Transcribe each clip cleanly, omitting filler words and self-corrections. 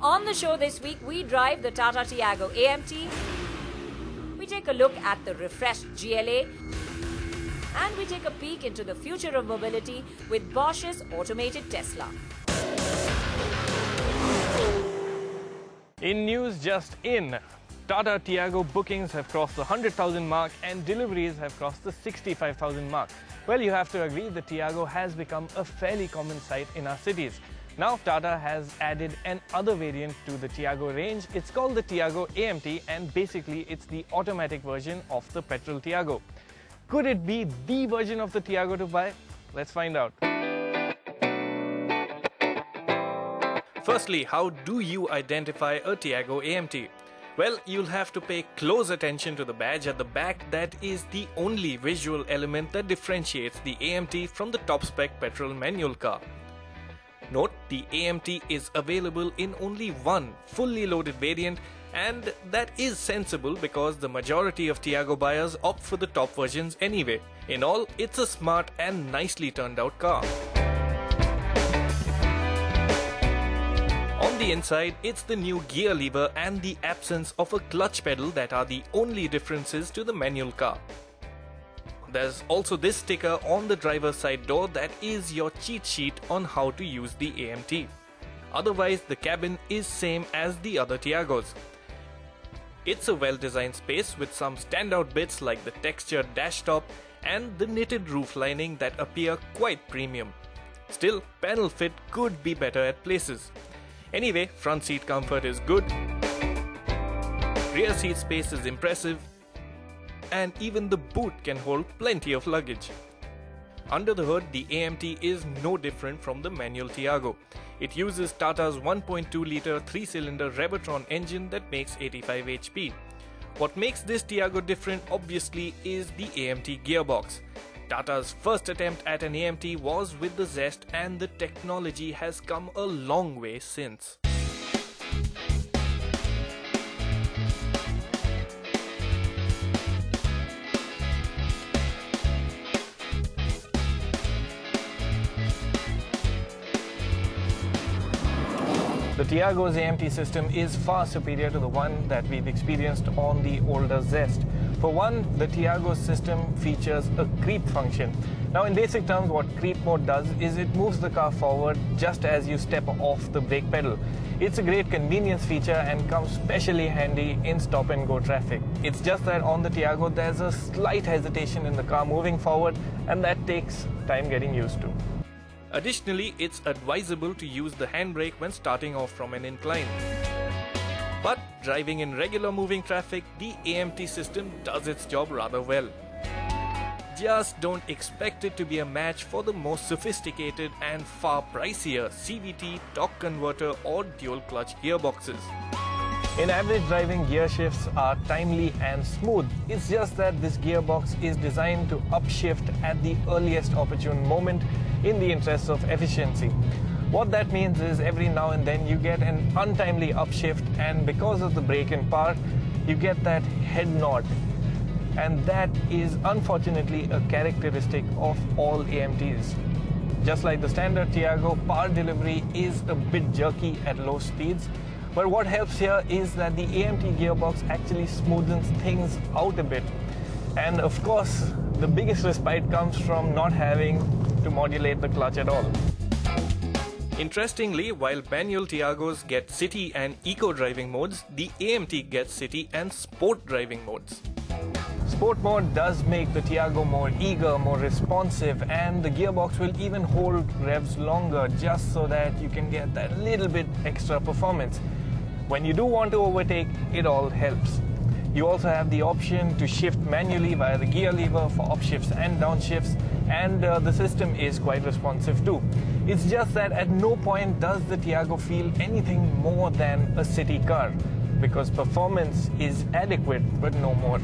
On the show this week, we drive the Tata Tiago Amt, we take a look at the refreshed GLA, and we take a peek into the future of mobility with Bosch's automated Tesla. In news just in, Tata Tiago bookings have crossed the 100,000 mark and deliveries have crossed the 65,000 mark. Well, you have to agree the Tiago has become a fairly common sight in our cities. Now Tata has added another variant to the Tiago range. It's called the Tiago Amt, and basically it's the automatic version of the petrol Tiago. Could it be the version of the Tiago to buy? Let's find out. Firstly, how do you identify a Tiago Amt? Well, you'll have to pay close attention to the badge at the back. That is the only visual element that differentiates the Amt from the top spec petrol manual car. Note, the Amt is available in only one fully loaded variant, and that is sensible because the majority of Tiago buyers opt for the top versions anyway. In all, it's a smart and nicely turned out car. On the inside, it's the new gear lever and the absence of a clutch pedal that are the only differences to the manual car. There's also this sticker on the driver's side door that is your cheat sheet on how to use the Amt. Otherwise, the cabin is same as the other Tiagos. It's a well-designed space with some standout bits like the textured dash top and the knitted roof lining that appear quite premium. Still, panel fit could be better at places. Anyway, front seat comfort is good, rear seat space is impressive, and even the boot can hold plenty of luggage. Under the hood, the Amt is no different from the manual Tiago. It uses Tata's 1.2-litre 3-cylinder Revertron engine that makes 85 HP. What makes this Tiago different obviously is the Amt gearbox. Tata's first attempt at an Amt was with the Zest, and the technology has come a long way since. The Tiago's Amt system is far superior to the one that we've experienced on the older Zest. For one, the Tiago's system features a creep function. Now, in basic terms, what creep mode does is it moves the car forward just as you step off the brake pedal. It's a great convenience feature and comes especially handy in stop-and-go traffic. It's just that on the Tiago, there's a slight hesitation in the car moving forward, and that takes time getting used to. Additionally, it's advisable to use the handbrake when starting off from an incline. But driving in regular moving traffic, the Amt system does its job rather well. Just don't expect it to be a match for the most sophisticated and far pricier CVT, torque converter or dual clutch gearboxes. In average driving, gear shifts are timely and smooth. It's just that this gearbox is designed to upshift at the earliest opportune moment in the interest of efficiency. What that means is every now and then you get an untimely upshift, and because of the brake-in power, you get that head nod. And that is unfortunately a characteristic of all Amts. Just like the standard Tiago, power delivery is a bit jerky at low speeds. But what helps here is that the Amt gearbox actually smoothens things out a bit. And of course, the biggest respite comes from not having to modulate the clutch at all. Interestingly, while manual Tiagos get city and eco driving modes, the Amt gets city and sport driving modes. Sport mode does make the Tiago more eager, more responsive, and the gearbox will even hold revs longer just so that you can get that little bit extra performance. When you do want to overtake, it all helps. You also have the option to shift manually via the gear lever for upshifts and downshifts, and the system is quite responsive too. It's just that at no point does the Tiago feel anything more than a city car, because performance is adequate but no more.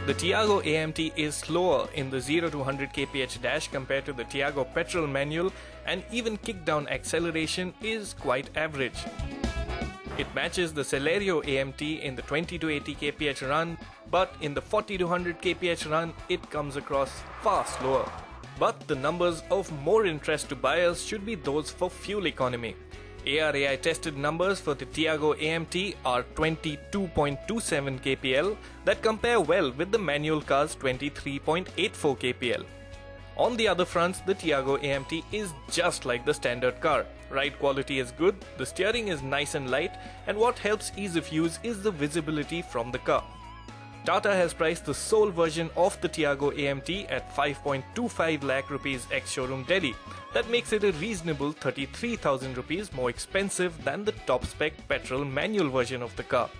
The Tiago Amt is slower in the 0 to 100 kph dash compared to the Tiago petrol manual, and even kickdown acceleration is quite average. It matches the Celerio Amt in the 20 to 80 kph run, but in the 40 to 100 kph run, it comes across far slower. But the numbers of more interest to buyers should be those for fuel economy. ARAI tested numbers for the Tiago Amt are 22.27 kpl that compare well with the manual car's 23.84 kpl. On the other fronts, the Tiago Amt is just like the standard car. Ride quality is good, the steering is nice and light, and what helps ease of use is the visibility from the car. Tata has priced the sole version of the Tiago Amt at 5.25 lakh rupees ex-showroom Delhi. That makes it a reasonable 33,000 rupees more expensive than the top-spec petrol manual version of the car.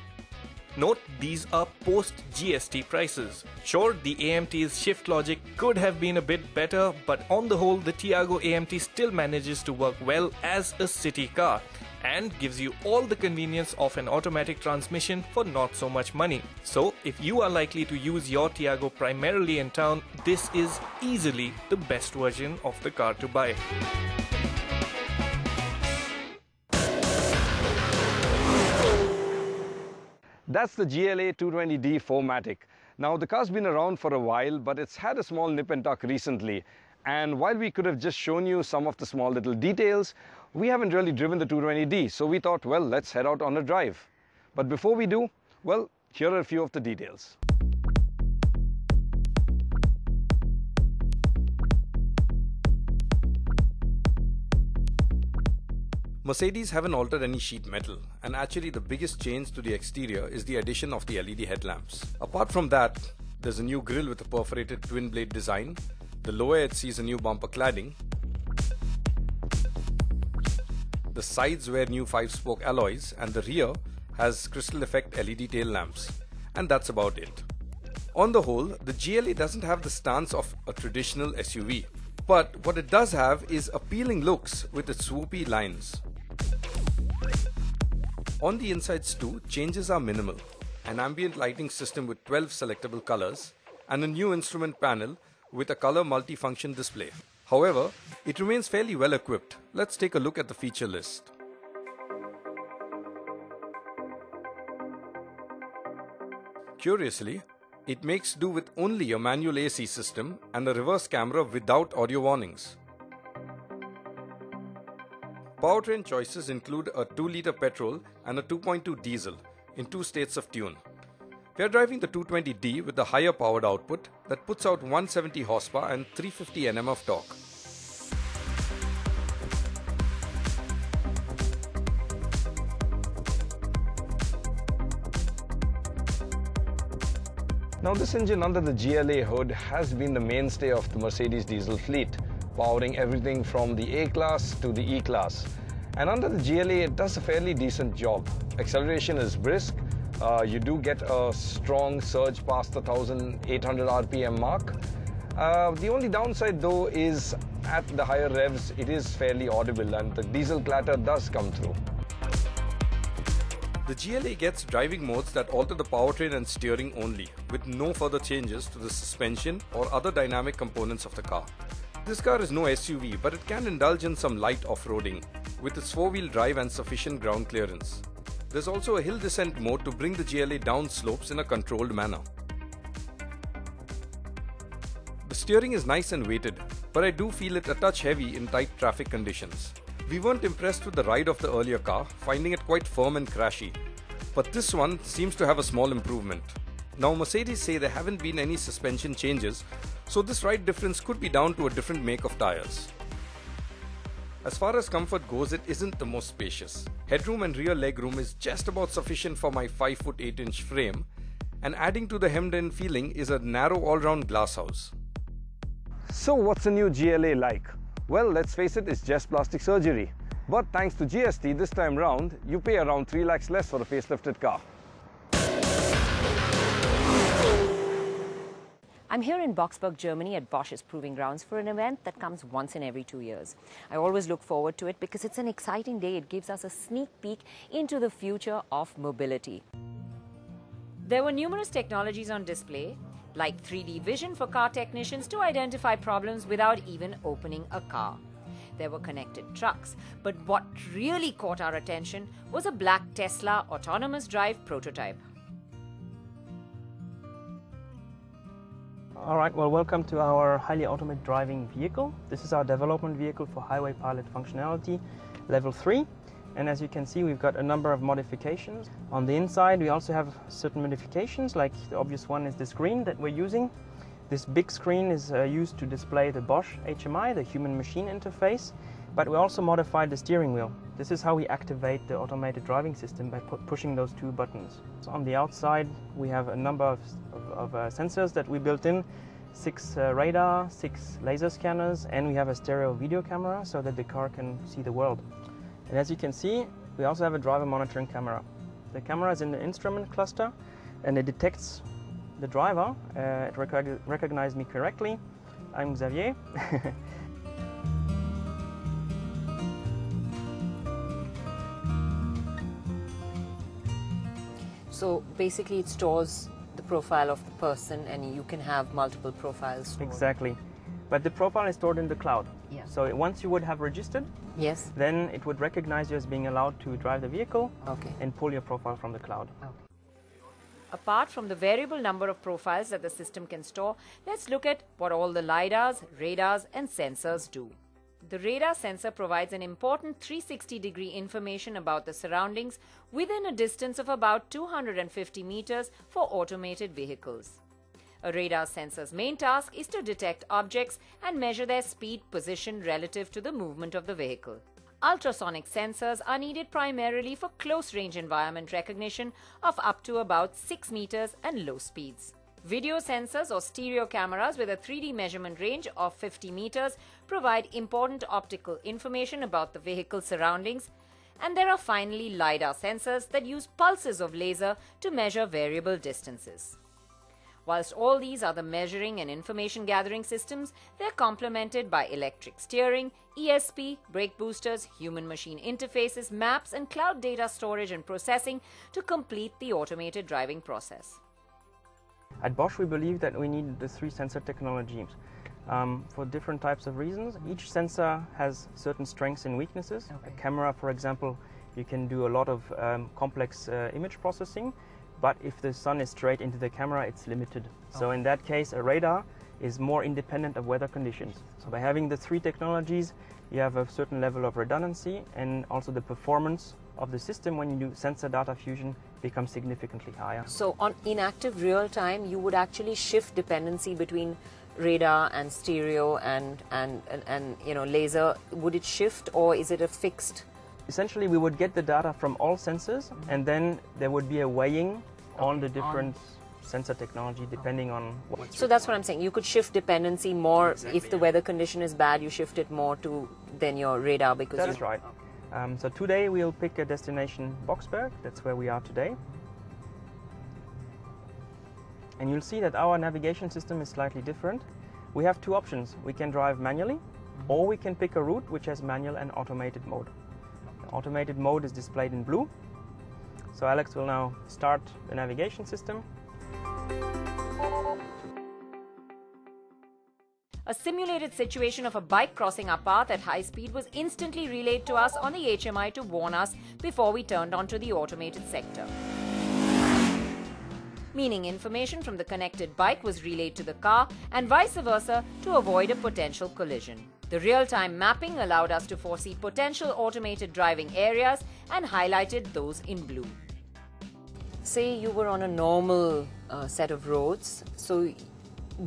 Note, these are post-GST prices. Sure, the AMT's shift logic could have been a bit better, but on the whole, the Tiago Amt still manages to work well as a city car and gives you all the convenience of an automatic transmission for not so much money. So, if you are likely to use your Tiago primarily in town, this is easily the best version of the car to buy. That's the GLA 220D 4MATIC. Now, the car's been around for a while, but it's had a small nip and tuck recently. And while we could have just shown you some of the small little details, we haven't really driven the 220D, so we thought, well, let's head out on a drive. But before we do, well, here are a few of the details. Mercedes haven't altered any sheet metal, and actually the biggest change to the exterior is the addition of the LED headlamps. Apart from that, there's a new grille with a perforated twin blade design. The lower edge sees a new bumper cladding. The sides wear new 5-spoke alloys, and the rear has crystal effect LED tail lamps. And that's about it. On the whole, the GLA doesn't have the stance of a traditional SUV. But what it does have is appealing looks with its swoopy lines. On the insides too, changes are minimal. An ambient lighting system with 12 selectable colors and a new instrument panel with a color multifunction display. However, it remains fairly well equipped. Let's take a look at the feature list. Curiously, it makes do with only a manual AC system and a reverse camera without audio warnings. Powertrain choices include a 2-liter petrol and a 2.2 diesel in 2 states of tune. We are driving the 220D with the higher powered output that puts out 170 horsepower and 350 Nm of torque. Now, this engine under the GLA hood has been the mainstay of the Mercedes diesel fleet, powering everything from the A-Class to the E-Class. And under the GLA, it does a fairly decent job. Acceleration is brisk. You do get a strong surge past the 1800 RPM mark. The only downside though is at the higher revs, it is fairly audible and the diesel clatter does come through. The GLA gets driving modes that alter the powertrain and steering only, with no further changes to the suspension or other dynamic components of the car. This car is no SUV, but it can indulge in some light off-roading, with its 4-wheel drive and sufficient ground clearance. There's also a hill descent mode to bring the GLA down slopes in a controlled manner. The steering is nice and weighted, but I do feel it a touch heavy in tight traffic conditions. We weren't impressed with the ride of the earlier car, finding it quite firm and crashy. But this one seems to have a small improvement. Now, Mercedes say there haven't been any suspension changes, so this ride difference could be down to a different make of tires. As far as comfort goes, it isn't the most spacious. Headroom and rear legroom is just about sufficient for my 5'8" frame, and adding to the hemmed-in feeling is a narrow all-round glasshouse. So what's the new GLA like? Well, let's face it, it's just plastic surgery. But thanks to GST, this time round, you pay around 3 lakhs less for a facelifted car. I'm here in Boxberg, Germany at Bosch's Proving Grounds for an event that comes once in every 2 years. I always look forward to it because it's an exciting day. It gives us a sneak peek into the future of mobility. There were numerous technologies on display, like 3D vision for car technicians to identify problems without even opening a car. There were connected trucks, but what really caught our attention was a black Tesla autonomous drive prototype. All right, well, welcome to our highly automated driving vehicle. This is our development vehicle for highway pilot functionality, level 3. And as you can see, we've got a number of modifications. On the inside, we also have certain modifications, like the obvious one is the screen that we're using. This big screen is used to display the Bosch HMI, the human-machine interface, but we also modified the steering wheel. This is how we activate the automated driving system, by pushing those two buttons. So on the outside, we have a number of sensors that we built in, 6 radar, 6 laser scanners, and we have a stereo video camera so that the car can see the world. And as you can see, we also have a driver monitoring camera. The camera is in the instrument cluster, and it detects the driver. It recognized me correctly. I'm Xavier. So basically it stores the profile of the person, and you can have multiple profiles stored. Exactly. But the profile is stored in the cloud. Yeah. So once you would have registered, Yes. then it would recognize you as being allowed to drive the vehicle, Okay. and pull your profile from the cloud. Apart from the variable number of profiles that the system can store, let's look at what all the LiDARs, radars and sensors do. The radar sensor provides an important 360-degree information about the surroundings within a distance of about 250 meters for automated vehicles. A radar sensor's main task is to detect objects and measure their speed position relative to the movement of the vehicle. Ultrasonic sensors are needed primarily for close-range environment recognition of up to about 6 meters and low speeds. Video sensors or stereo cameras with a 3D measurement range of 50 meters provide important optical information about the vehicle's surroundings. And there are finally LiDAR sensors that use pulses of laser to measure variable distances. Whilst all these are the measuring and information gathering systems, they are complemented by electric steering, ESP, brake boosters, human-machine interfaces, maps and cloud data storage and processing to complete the automated driving process. At Bosch, we believe that we need the 3 sensor technologies for different types of reasons. Each sensor has certain strengths and weaknesses. Okay. A camera, for example, you can do a lot of complex image processing, but if the sun is straight into the camera, it's limited. So in that case, a radar is more independent of weather conditions. So by having the 3 technologies, you have a certain level of redundancy, and also the performance of the system when you do sensor data fusion becomes significantly higher. So in active real time, you would actually shift dependency between radar and stereo and laser. Would it shift, or is it a fixed? Essentially, we would get the data from all sensors, and then there would be a weighing on the different sensor technology depending on what. So that's what I'm saying. You could shift dependency more. If the weather condition is bad, you shift it more to then your radar, because That's right. So today we'll pick a destination, Boxberg. That's where we are today. And you'll see that our navigation system is slightly different. We have 2 options. We can drive manually, or we can pick a route which has manual and automated mode. The automated mode is displayed in blue. So Alex will now start the navigation system. A simulated situation of a bike crossing our path at high speed was instantly relayed to us on the HMI to warn us before we turned onto the automated sector. Meaning information from the connected bike was relayed to the car and vice versa to avoid a potential collision. The real-time mapping allowed us to foresee potential automated driving areas and highlighted those in blue. Say you were on a normal set of roads, so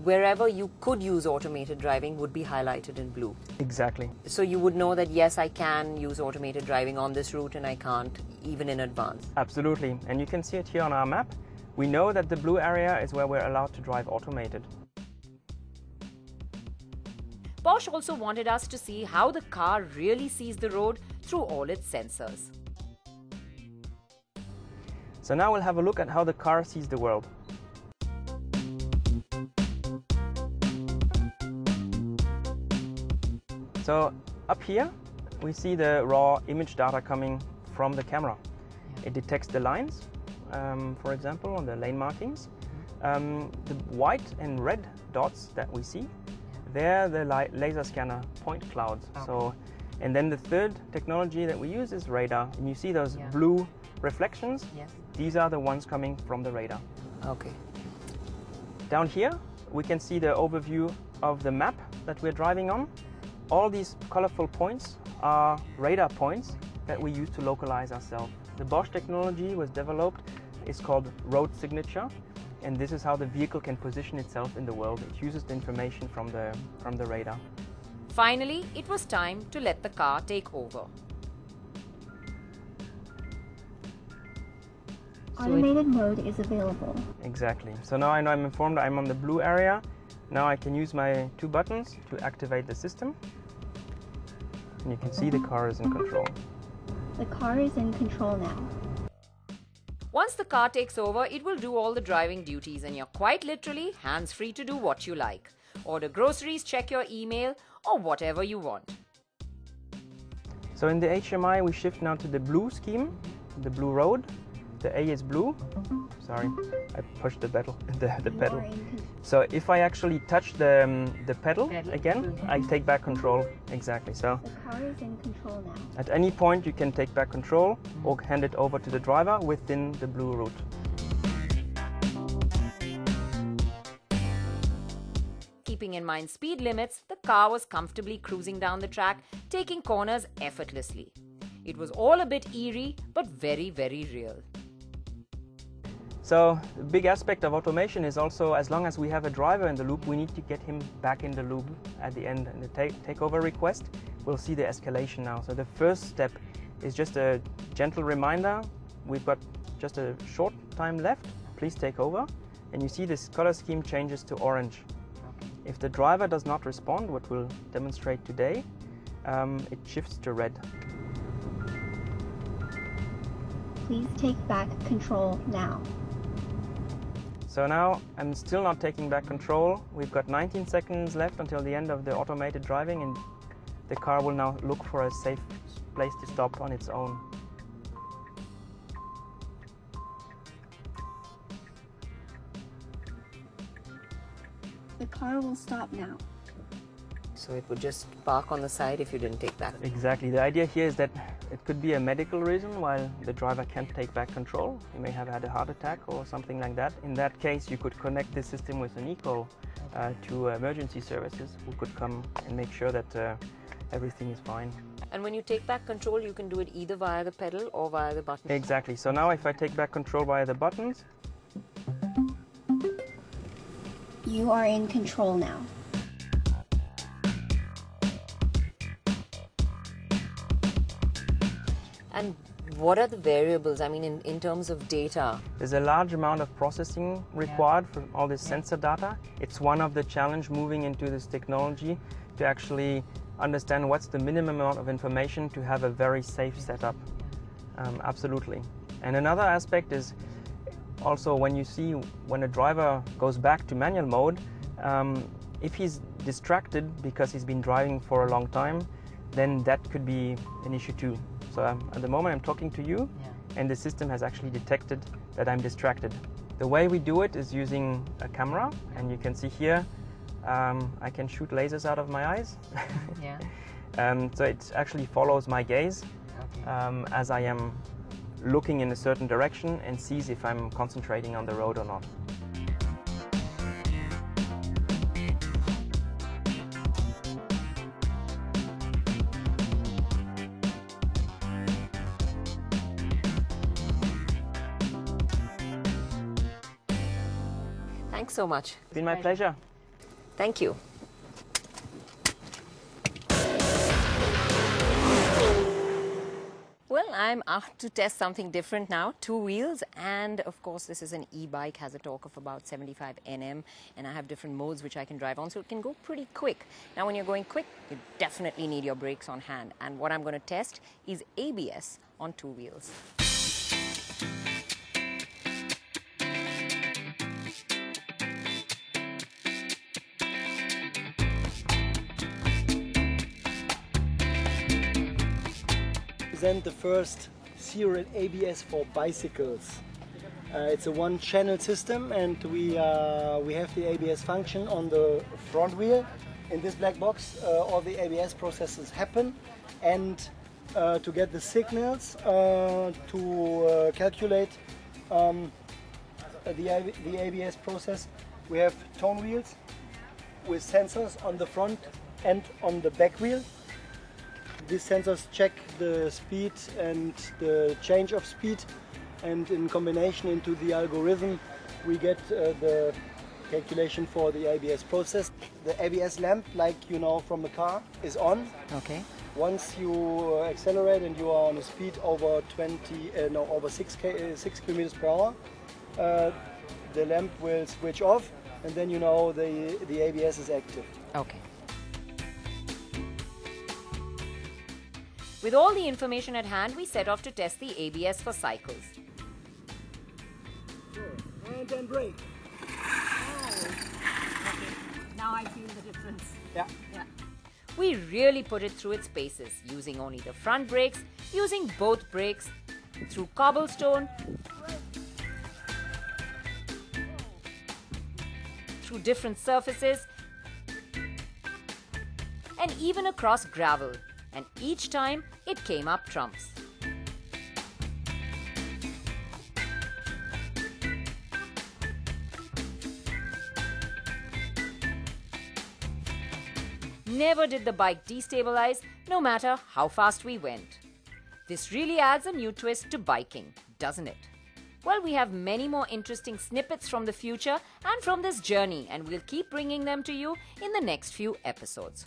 wherever you could use automated driving would be highlighted in blue. Exactly. So you would know that yes, I can use automated driving on this route and I can't, even in advance. Absolutely. And you can see it here on our map. We know that the blue area is where we're allowed to drive automated. Bosch also wanted us to see how the car really sees the road through all its sensors. So now we'll have a look at how the car sees the world. So up here, we see the raw image data coming from the camera. It detects the lines, for example, on the lane markings. The white and red dots that we see, they're the laser scanner point clouds. So, and then the third technology that we use is radar. And you see those blue reflections? Yes. These are the ones coming from the radar. Okay. Down here, we can see the overview of the map that we're driving on. All these colorful points are radar points that we use to localize ourselves. The Bosch technology was developed, it's called road signature, and this is how the vehicle can position itself in the world. It uses the information from the radar. Finally, it was time to let the car take over. Automated mode is available. Exactly. So now I know I'm informed I'm on the blue area. Now I can use my 2 buttons to activate the system. And you can see the car is in control. The car is in control now. Once the car takes over, it will do all the driving duties and you're quite literally hands-free to do what you like. Order groceries, check your email, or whatever you want. So in the HMI we shift now to the blue scheme, the blue road. The A is blue. Sorry, I pushed the pedal. So if I actually touch the pedal again, I take back control. Exactly. So The car is in control now. at any point you can take back control or hand it over to the driver within the blue route. Keeping in mind speed limits, the car was comfortably cruising down the track, taking corners effortlessly. It was all a bit eerie, but very, very real. So the big aspect of automation is also, as long as we have a driver in the loop, we need to get him back in the loop at the end. In the takeover request, we'll see the escalation now. So the first step is just a gentle reminder. We've got just a short time left. Please take over. And you see this color scheme changes to orange. If the driver does not respond, what we'll demonstrate today, it shifts to red. Please take back control now. So now I'm still not taking back control. We've got 19 seconds left until the end of the automated driving, and the car will now look for a safe place to stop on its own. The car will stop now. So it would just park on the side if you didn't take that. Exactly. The idea here is that it could be a medical reason why the driver can't take back control. He may have had a heart attack or something like that. In that case, you could connect this system with an eCall to emergency services who could come and make sure that everything is fine. And when you take back control, you can do it either via the pedal or via the button. Exactly. So now if I take back control via the buttons, You are in control now. And what are the variables, I mean, in terms of data? there's a large amount of processing required for all this sensor data. It's one of the challenge moving into this technology to actually understand what's the minimum amount of information to have a very safe setup. Absolutely. And another aspect is also when a driver goes back to manual mode, if he's distracted because he's been driving for a long time, then that could be an issue too. So at the moment I'm talking to you, and the system has actually detected that I'm distracted. The way we do it is using a camera, and you can see here I can shoot lasers out of my eyes. So it actually follows my gaze as I am looking in a certain direction and sees if I'm concentrating on the road or not. Thanks so much. It's been my pleasure. Thank you. Well, I'm out to test something different now, 2 wheels, and of course this is an e-bike, has a torque of about 75 Nm, and I have different modes which I can drive on, so it can go pretty quick. Now when you're going quick, you definitely need your brakes on hand, and what I'm going to test is ABS on 2 wheels. Present the first serial ABS for bicycles. It's a one-channel system, and we have the ABS function on the front wheel. In this black box, all the ABS processes happen, and to get the signals to calculate the ABS process, we have tone wheels with sensors on the front and on the back wheel. these sensors check the speed and the change of speed, and in combination into the algorithm we get the calculation for the ABS process. The ABS lamp, like you know from the car, is on. Okay. Once you accelerate and you are on a speed over 6 kilometers per hour, the lamp will switch off, and then you know the ABS is active. Okay. With all the information at hand, we set off to test the ABS for cycles. And then brake. Now I feel the difference. Yeah. We really put it through its paces, using only the front brakes, using both brakes, through cobblestone, through different surfaces, and even across gravel. And each time, it came up trumps. Never did the bike destabilize, no matter how fast we went. This really adds a new twist to biking, doesn't it? Well, we have many more interesting snippets from the future and from this journey, and we'll keep bringing them to you in the next few episodes.